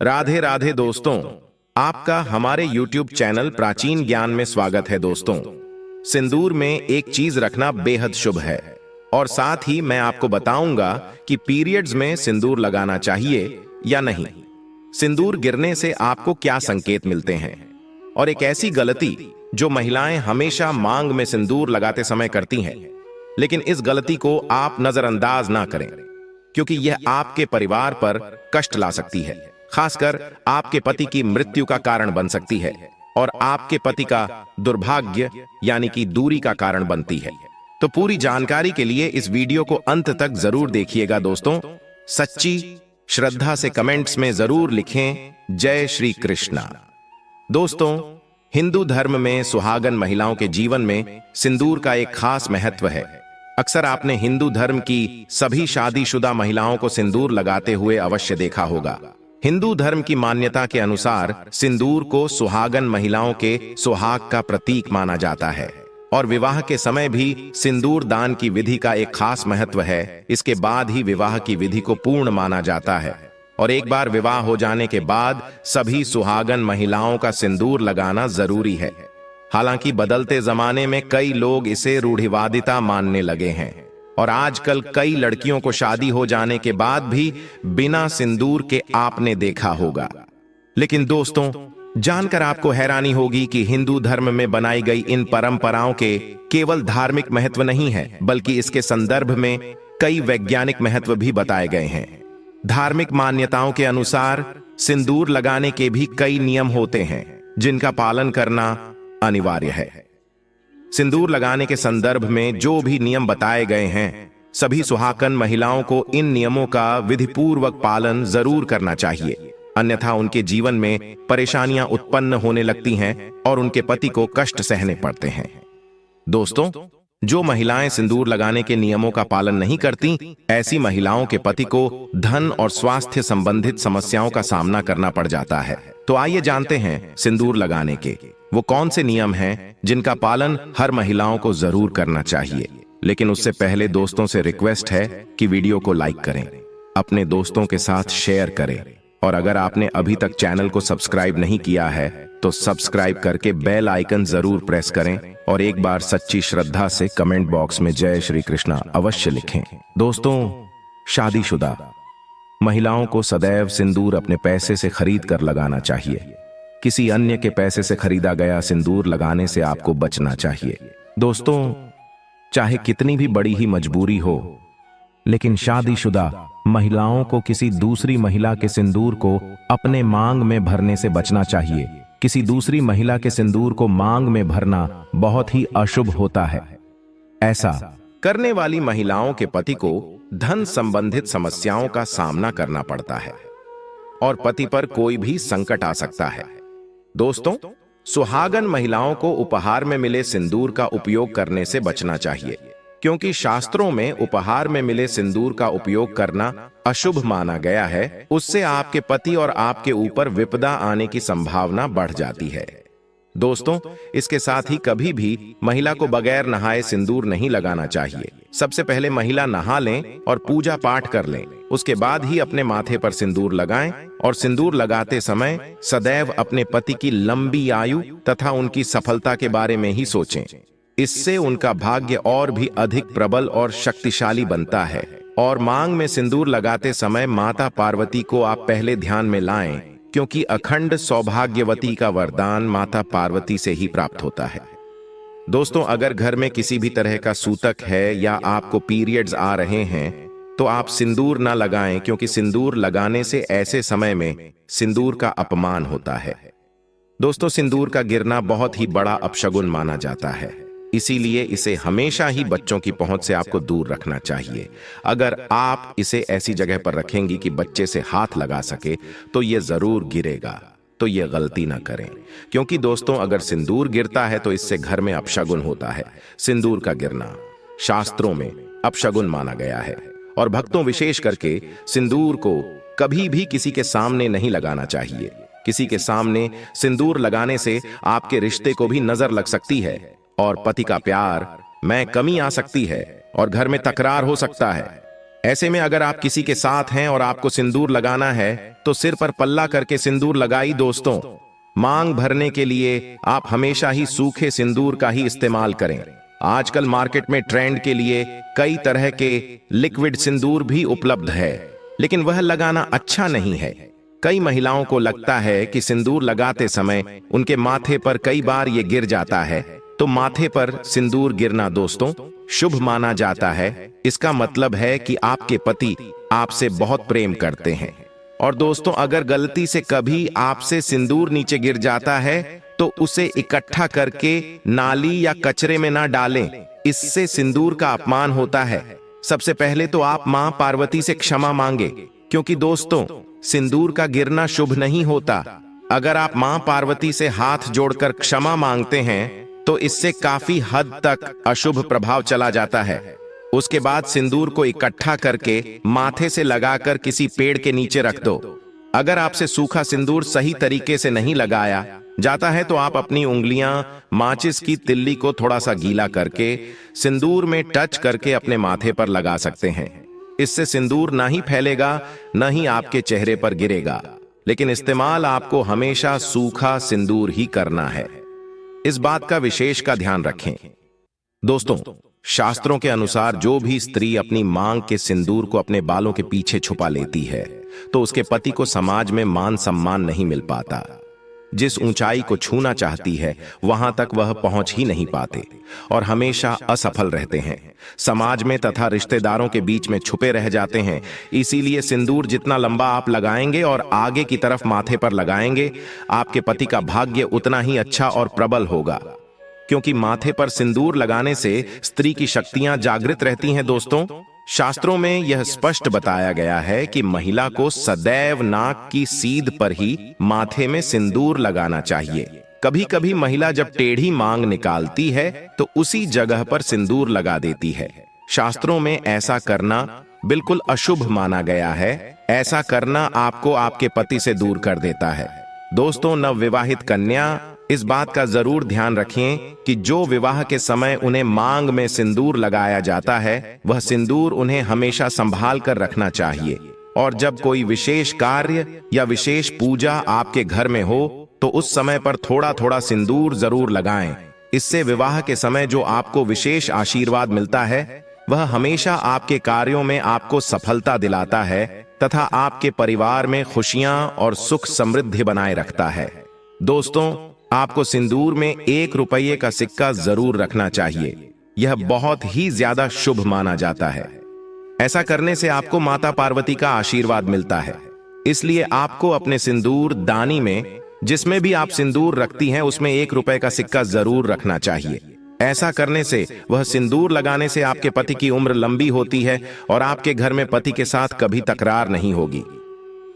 राधे राधे दोस्तों, आपका हमारे YouTube चैनल प्राचीन ज्ञान में स्वागत है दोस्तों। सिंदूर में एक चीज रखना बेहद शुभ है और साथ ही मैं आपको बताऊंगा कि पीरियड्स में सिंदूर लगाना चाहिए या नहीं। सिंदूर गिरने से आपको क्या संकेत मिलते हैं और एक ऐसी गलती जो महिलाएं हमेशा मांग में सिंदूर लगाते समय करती हैं, लेकिन इस गलती को आप नजरअंदाज ना करें क्योंकि यह आपके परिवार पर कष्ट ला सकती है, खासकर आपके पति की मृत्यु का कारण बन सकती है और आपके पति का दुर्भाग्य यानी कि दूरी का कारण बनती है। तो पूरी जानकारी के लिए इस वीडियो को अंत तक जरूर देखिएगा दोस्तों। सच्ची श्रद्धा से कमेंट्स में जरूर लिखें जय श्री कृष्णा। दोस्तों, हिंदू धर्म में सुहागन महिलाओं के जीवन में सिंदूर का एक खास महत्व है। अक्सर आपने हिंदू धर्म की सभी शादीशुदा महिलाओं को सिंदूर लगाते हुए अवश्य देखा होगा। हिंदू धर्म की मान्यता के अनुसार सिंदूर को सुहागन महिलाओं के सुहाग का प्रतीक माना जाता है और विवाह के समय भी सिंदूर दान की विधि का एक खास महत्व है। इसके बाद ही विवाह की विधि को पूर्ण माना जाता है और एक बार विवाह हो जाने के बाद सभी सुहागन महिलाओं का सिंदूर लगाना जरूरी है। हालांकि बदलते जमाने में कई लोग इसे रूढ़िवादिता मानने लगे हैं और आजकल कई लड़कियों को शादी हो जाने के बाद भी बिना सिंदूर के आपने देखा होगा। लेकिन दोस्तों, जानकर आपको हैरानी होगी कि हिंदू धर्म में बनाई गई इन परंपराओं के केवल धार्मिक महत्व नहीं है, बल्कि इसके संदर्भ में कई वैज्ञानिक महत्व भी बताए गए हैं। धार्मिक मान्यताओं के अनुसार सिंदूर लगाने के भी कई नियम होते हैं जिनका पालन करना अनिवार्य है। सिंदूर लगाने के संदर्भ में जो भी नियम बताए गए हैं, सभी सुहागन महिलाओं को इन नियमों का विधिपूर्वक पालन जरूर करना चाहिए, अन्यथा उनके जीवन में परेशानियां उत्पन्न होने लगती हैं और उनके पति को कष्ट सहने पड़ते हैं। दोस्तों, जो महिलाएं सिंदूर लगाने के नियमों का पालन नहीं करती, ऐसी महिलाओं के पति को धन और स्वास्थ्य संबंधित समस्याओं का सामना करना पड़ जाता है। तो आइए जानते हैं सिंदूर लगाने के वो कौन से नियम हैं जिनका पालन हर महिलाओं को जरूर करना चाहिए। लेकिन उससे पहले दोस्तों से रिक्वेस्ट है कि वीडियो को लाइक करें, अपने दोस्तों के साथ शेयर करें और अगर आपने अभी तक चैनल को सब्सक्राइब नहीं किया है तो सब्सक्राइब करके बेल आइकन जरूर प्रेस करें और एक बार सच्ची श्रद्धा से कमेंट बॉक्स में जय श्री कृष्णा अवश्य लिखें। दोस्तों, शादीशुदा महिलाओं को सदैव सिंदूर अपने पैसे से खरीद कर लगाना चाहिए। किसी अन्य के पैसे से खरीदा गया सिंदूर लगाने से आपको बचना चाहिए। दोस्तों, चाहे कितनी भी बड़ी ही मजबूरी हो, लेकिन शादीशुदा महिलाओं को किसी दूसरी महिला के सिंदूर को अपने मांग में भरने से बचना चाहिए। किसी दूसरी महिला के सिंदूर को मांग में भरना बहुत ही अशुभ होता है। ऐसा करने वाली महिलाओं के पति को धन संबंधित समस्याओं का सामना करना पड़ता है और पति पर कोई भी संकट आ सकता है। दोस्तों, सुहागन महिलाओं को उपहार में मिले सिंदूर का उपयोग करने से बचना चाहिए क्योंकि शास्त्रों में उपहार में मिले सिंदूर का उपयोग करना अशुभ माना गया है। उससे आपके पति और आपके ऊपर विपदा आने की संभावना बढ़ जाती है। दोस्तों, इसके साथ ही कभी भी महिला को बगैर नहाए सिंदूर नहीं लगाना चाहिए। सबसे पहले महिला नहा लें और पूजा पाठ कर लें, उसके बाद ही अपने माथे पर सिंदूर लगाएं और सिंदूर लगाते समय सदैव अपने पति की लंबी आयु तथा उनकी सफलता के बारे में ही सोचें। इससे उनका भाग्य और भी अधिक प्रबल और शक्तिशाली बनता है। और मांग में सिंदूर लगाते समय माता पार्वती को आप पहले ध्यान में लाएं क्योंकि अखंड सौभाग्यवती का वरदान माता पार्वती से ही प्राप्त होता है। दोस्तों, अगर घर में किसी भी तरह का सूतक है या आपको पीरियड्स आ रहे हैं तो आप सिंदूर ना लगाएं क्योंकि सिंदूर लगाने से ऐसे समय में सिंदूर का अपमान होता है। दोस्तों, सिंदूर का गिरना बहुत ही बड़ा अपशगुन माना जाता है, इसीलिए इसे हमेशा ही बच्चों की पहुंच से आपको दूर रखना चाहिए। अगर आप इसे ऐसी जगह पर रखेंगी कि बच्चे से हाथ लगा सके तो ये जरूर गिरेगा, तो ये गलती ना करें क्योंकि दोस्तों, अगर सिंदूर गिरता है तो इससे घर में अपशगुन होता है। सिंदूर का गिरना शास्त्रों में अपशगुन माना गया है और भक्तों विशेष करके सिंदूर को कभी भी किसी के सामने नहीं लगाना चाहिए। किसी के सामने सिंदूर लगाने से आपके रिश्ते को भी नजर लग सकती है और पति का प्यार में कमी आ सकती है और घर में तकरार हो सकता है। ऐसे में अगर आप किसी के साथ हैं और आपको सिंदूर लगाना है तो सिर पर पल्ला करके सिंदूर लगाई दोस्तों। मांग भरने के लिए आप हमेशा ही सूखे सिंदूर का ही इस्तेमाल करें। आजकल मार्केट में ट्रेंड के लिए कई तरह के लिक्विड सिंदूर भी उपलब्ध है, लेकिन वह लगाना अच्छा नहीं है। कई महिलाओं को लगता है कि सिंदूर लगाते समय उनके माथे पर कई बार ये गिर जाता है, तो माथे पर सिंदूर गिरना दोस्तों शुभ माना जाता है। इसका मतलब है कि आपके पति आपसे बहुत प्रेम करते हैं। और दोस्तों, अगर गलती से कभी आपसे सिंदूर नीचे गिर जाता है तो उसे इकट्ठा करके नाली या कचरे में ना डालें, इससे सिंदूर का अपमान होता है। सबसे पहले तो आप मां पार्वती से क्षमा मांगे, क्योंकि दोस्तों सिंदूर का गिरना शुभ नहीं होता। अगर आप मां पार्वती से हाथ जोड़कर क्षमा मांगते हैं तो इससे काफी हद तक अशुभ प्रभाव चला जाता है। उसके बाद सिंदूर को इकट्ठा करके माथे से लगाकर किसी पेड़ के नीचे रख दो। अगर आपसे सूखा सिंदूर सही तरीके से नहीं लगाया जाता है तो आप अपनी उंगलियां माचिस की तिल्ली को थोड़ा सा गीला करके सिंदूर में टच करके अपने माथे पर लगा सकते हैं। इससे सिंदूर ना ही फैलेगा, न ही आपके चेहरे पर गिरेगा, लेकिन इस्तेमाल आपको हमेशा सूखा सिंदूर ही करना है। इस बात का विशेष का ध्यान रखें। दोस्तों, शास्त्रों के अनुसार जो भी स्त्री अपनी मांग के सिंदूर को अपने बालों के पीछे छुपा लेती है तो उसके पति को समाज में मान सम्मान नहीं मिल पाता। जिस ऊंचाई को छूना चाहती है वहां तक वह पहुंच ही नहीं पाते और हमेशा असफल रहते हैं। समाज में तथा रिश्तेदारों के बीच में छुपे रह जाते हैं। इसीलिए सिंदूर जितना लंबा आप लगाएंगे और आगे की तरफ माथे पर लगाएंगे, आपके पति का भाग्य उतना ही अच्छा और प्रबल होगा, क्योंकि माथे पर सिंदूर लगाने से स्त्री की शक्तियां जागृत रहती हैं। दोस्तों, शास्त्रों में यह स्पष्ट बताया गया है कि महिला को सदैव नाक की सीध पर ही माथे में सिंदूर लगाना चाहिए। कभी कभी महिला जब टेढ़ी मांग निकालती है तो उसी जगह पर सिंदूर लगा देती है। शास्त्रों में ऐसा करना बिल्कुल अशुभ माना गया है। ऐसा करना आपको आपके पति से दूर कर देता है। दोस्तों, नवविवाहित कन्या इस बात का जरूर ध्यान रखें कि जो विवाह के समय उन्हें मांग में सिंदूर लगाया जाता है वह सिंदूर उन्हें हमेशा संभाल कर रखना चाहिए। और जब कोई विशेष कार्य या विशेष पूजा आपके घर में हो तो उस समय पर थोड़ा थोड़ा सिंदूर जरूर लगाएं। इससे विवाह के समय जो आपको विशेष आशीर्वाद मिलता है वह हमेशा आपके कार्यों में आपको सफलता दिलाता है तथा आपके परिवार में खुशियां और सुख समृद्धि बनाए रखता है। दोस्तों, आपको सिंदूर में 1 रुपये का सिक्का जरूर रखना चाहिए। यह बहुत ही ज्यादा शुभ माना जाता है। ऐसा करने से आपको माता पार्वती का आशीर्वाद मिलता है। इसलिए आपको अपने सिंदूर दानी में, जिसमें भी आप सिंदूर रखती हैं, उसमें 1 रुपये का सिक्का जरूर रखना चाहिए। ऐसा करने से वह सिंदूर लगाने से आपके पति की उम्र लंबी होती है और आपके घर में पति के साथ कभी तकरार नहीं होगी।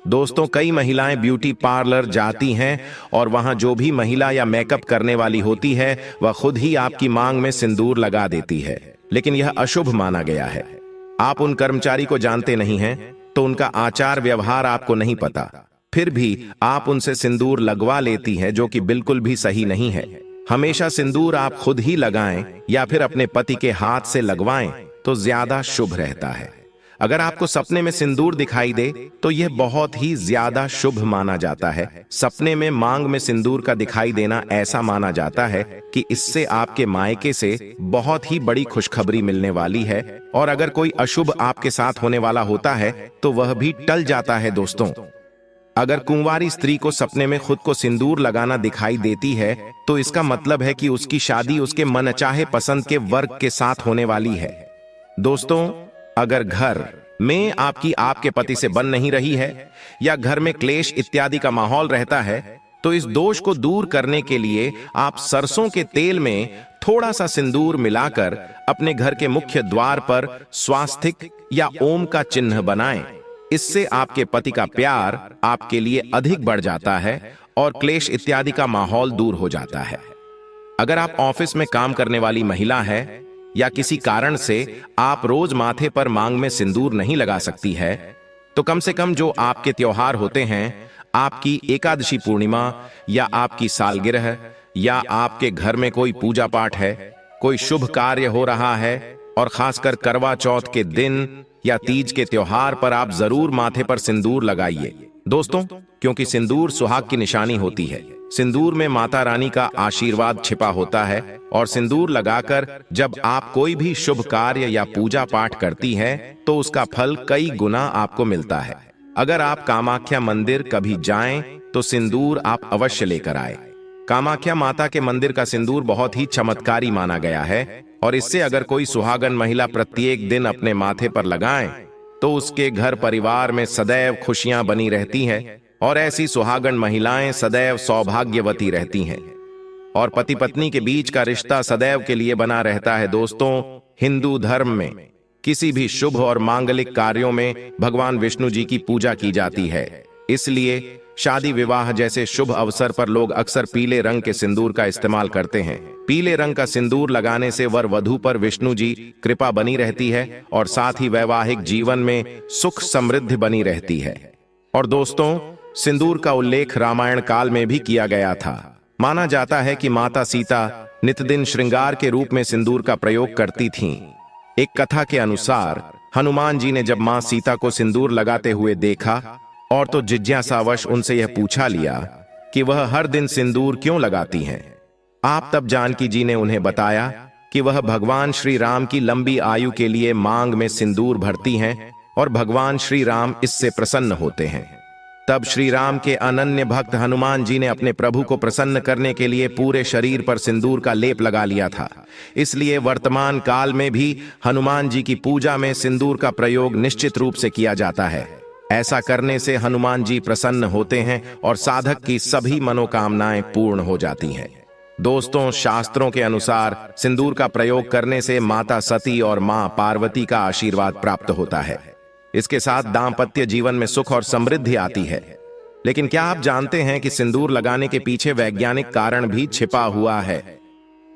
दोस्तों, कई महिलाएं ब्यूटी पार्लर जाती हैं और वहां जो भी महिला या मेकअप करने वाली होती है वह खुद ही आपकी मांग में सिंदूर लगा देती है, लेकिन यह अशुभ माना गया है। आप उन कर्मचारी को जानते नहीं हैं तो उनका आचार व्यवहार आपको नहीं पता, फिर भी आप उनसे सिंदूर लगवा लेती हैं, जो कि बिल्कुल भी सही नहीं है। हमेशा सिंदूर आप खुद ही लगाएं या फिर अपने पति के हाथ से लगवाएं तो ज्यादा शुभ रहता है। अगर आपको सपने में सिंदूर दिखाई दे तो यह बहुत ही ज्यादा शुभ माना जाता है। सपने में मांग में सिंदूर का दिखाई देना ऐसा माना जाता है कि इससे आपके मायके से बहुत ही बड़ी खुशखबरी मिलने वाली है, और अगर कोई अशुभ आपके साथ होने वाला होता है तो वह भी टल जाता है। दोस्तों, अगर कुंवारी स्त्री को सपने में खुद को सिंदूर लगाना दिखाई देती है तो इसका मतलब है कि उसकी शादी उसके मनचाहे पसंद के वर्ग के साथ होने वाली है। दोस्तों, अगर घर में आपके पति से बन नहीं रही है या घर में क्लेश इत्यादि का माहौल रहता है तो इस दोष को दूर करने के लिए आप सरसों के तेल में थोड़ा सा सिंदूर मिलाकर अपने घर के मुख्य द्वार पर स्वास्तिक या ओम का चिन्ह बनाएं। इससे आपके पति का प्यार आपके लिए अधिक बढ़ जाता है और क्लेश इत्यादि का माहौल दूर हो जाता है। अगर आप ऑफिस में काम करने वाली महिला है या किसी कारण से आप रोज माथे पर मांग में सिंदूर नहीं लगा सकती है तो कम से कम जो आपके त्योहार होते हैं, आपकी एकादशी पूर्णिमा या आपकी सालगिरह या आपके घर में कोई पूजा पाठ है, कोई शुभ कार्य हो रहा है और खासकर करवा चौथ के दिन या तीज के त्योहार पर आप जरूर माथे पर सिंदूर लगाइए दोस्तों, क्योंकि सिंदूर सुहाग की निशानी होती है। सिंदूर में माता रानी का आशीर्वाद छिपा होता है और सिंदूर लगाकर जब आप कोई भी शुभ कार्य या पूजा पाठ करती हैं तो उसका फल कई गुना आपको मिलता है। अगर आप कामाख्या मंदिर कभी जाएं तो सिंदूर आप अवश्य लेकर आए। कामाख्या माता के मंदिर का सिंदूर बहुत ही चमत्कारी माना गया है और इससे अगर कोई सुहागन महिला प्रत्येक दिन अपने माथे पर लगाएं तो उसके घर परिवार में सदैव खुशियां बनी रहती हैं और ऐसी सुहागन महिलाएं सदैव सौभाग्यवती रहती हैं और पति पत्नी के बीच का रिश्ता सदैव के लिए बना रहता है। दोस्तों, हिंदू धर्म में किसी भी शुभ और मांगलिक कार्यों में भगवान विष्णु जी की पूजा की जाती है, इसलिए शादी विवाह जैसे शुभ अवसर पर लोग अक्सर पीले रंग के सिंदूर का इस्तेमाल करते हैं। पीले रंग का सिंदूर लगाने से वर वधू पर विष्णु जी कृपा बनी रहती है और साथ ही वैवाहिक जीवन में सुख समृद्धि बनी रहती है। और दोस्तों, सिंदूर का उल्लेख रामायण काल में भी किया गया था। माना जाता है कि माता सीता नित्यदिन श्रृंगार के रूप में सिंदूर का प्रयोग करती थीं। एक कथा के अनुसार हनुमान जी ने जब मां सीता को सिंदूर लगाते हुए देखा और तो जिज्ञासावश उनसे यह पूछा लिया कि वह हर दिन सिंदूर क्यों लगाती हैं। आप तब जानकी जी ने उन्हें बताया कि वह भगवान श्री राम की लंबी आयु के लिए मांग में सिंदूर भरती हैं और भगवान श्री राम इससे प्रसन्न होते हैं। तब श्री राम के अनन्य भक्त हनुमान जी ने अपने प्रभु को प्रसन्न करने के लिए पूरे शरीर पर सिंदूर का लेप लगा लिया था। इसलिए वर्तमान काल में भी हनुमान जी की पूजा में सिंदूर का प्रयोग निश्चित रूप से किया जाता है। ऐसा करने से हनुमान जी प्रसन्न होते हैं और साधक की सभी मनोकामनाएं पूर्ण हो जाती हैं। दोस्तों, शास्त्रों के अनुसार सिंदूर का प्रयोग करने से माता सती और मां पार्वती का आशीर्वाद प्राप्त होता है। इसके साथ दाम्पत्य जीवन में सुख और समृद्धि आती है। लेकिन क्या आप जानते हैं कि सिंदूर लगाने के पीछे वैज्ञानिक कारण भी छिपा हुआ है?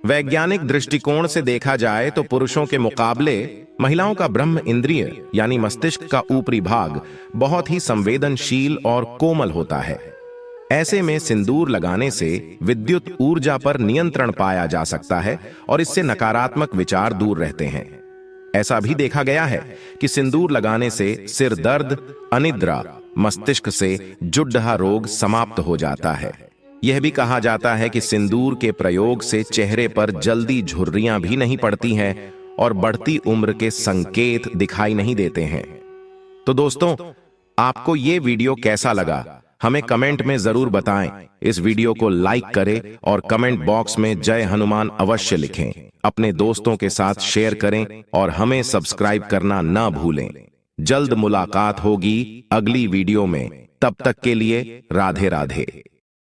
वैज्ञानिक दृष्टिकोण से देखा जाए तो पुरुषों के मुकाबले महिलाओं का ब्रह्म इंद्रिय यानी मस्तिष्क का ऊपरी भाग बहुत ही संवेदनशील और कोमल होता है। ऐसे में सिंदूर लगाने से विद्युत ऊर्जा पर नियंत्रण पाया जा सकता है और इससे नकारात्मक विचार दूर रहते हैं। ऐसा भी देखा गया है कि सिंदूर लगाने से सिर दर्द, अनिद्रा, मस्तिष्क से जुड़हा रोग समाप्त हो जाता है। यह भी कहा जाता है कि सिंदूर के प्रयोग से चेहरे पर जल्दी झुर्रियां भी नहीं पड़ती हैं और बढ़ती उम्र के संकेत दिखाई नहीं देते हैं। तो दोस्तों, आपको ये वीडियो कैसा लगा हमें कमेंट में जरूर बताएं। इस वीडियो को लाइक करें और कमेंट बॉक्स में जय हनुमान अवश्य लिखें। अपने दोस्तों के साथ शेयर करें और हमें सब्सक्राइब करना ना भूलें। जल्द मुलाकात होगी अगली वीडियो में। तब तक के लिए राधे राधे।